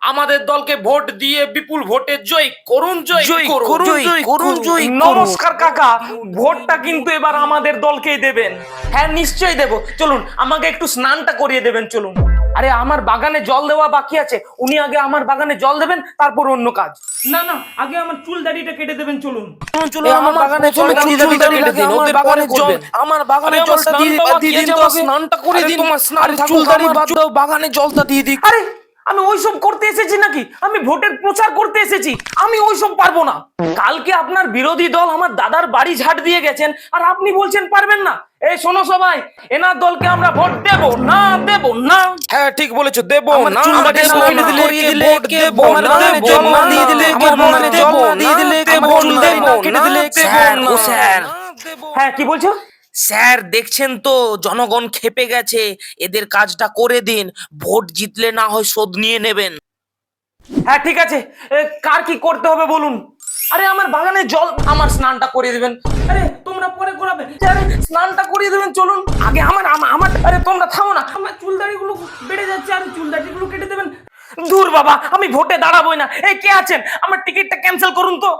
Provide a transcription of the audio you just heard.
আমাদের দলকে ভোট দিয়ে বিপুল ভোটে জয় করুন, জয় করুন। নমস্কার কাকা, ভোটটা কিন্তু এবার আমাদের দলকেই দেবেন। হ্যাঁ নিশ্চয়ই দেব, চলুন আমাকে একটু স্নানটা করিয়ে দেবেন, চলুন। আরে আমার বাগানে জল দেওয়া বাকি আছে, উনি আগে আমার বাগানে জল দেবেন, তারপর অন্য কাজ। না না, আগে আমার চুল দাড়িটা কেটে দেবেন, চলুন। চলুন আমার বাগানে চুল দাড়িটা কেটে দিন, ওদের পরে জল আমার বাগানে জলটা দিয়ে দিন, তো স্নানটা করে দিন। তোমার স্নান চুল দাড়ি বাদ দাও, বাগানে জলটা দিয়ে দিই। আরে আমি ওইসব করতে এসেছি নাকি? আমি ভোটের প্রচার করতে এসেছি, আমি ওইসব পারবো না। কালকে আপনার বিরোধী দল আমার দাদার বাড়ি ঝাড় দিয়ে গেছেন, আর আপনি বলছেন পারবেন না। এই শোনো সবাই, এনার দলকে আমরা ভোট দেব না, দেব না। হ্যাঁ ঠিক বলেছো, দেব না। চুল দাড়ি স্নান করিয়ে দিলে ভোট দেব না, জল না দিয়ে দিলে ভোট দেব না, দেব না। স্যার হ্যাঁ কি বলছো? স্যার দেখছেন তো জনগণ খেপে গেছে, এদের কাজটা করে দিন, ভোট জিতলে না হয় শোধ নিয়ে নেবেন। হ্যাঁ ঠিক আছে, কার কি করতে হবে বলুন। আরে আমার বাগানে জল, আমার স্নানটা করিয়ে দিবেন। আরে তোমরা পরে করাবে, আরে স্নানটা করিয়ে দেবেন, চলুন আগে আমার আমার আরে তোমরা থামো না, আমার চুল দাড়িগুলো বেড়ে যাচ্ছে, আর চুল দাড়িগুলো কেটে দেবেন। দূর বাবা, আমি ভোটে দাঁড়াবোই না। এই কে আছেন, আমার টিকিটটা ক্যান্সেল করুন তো।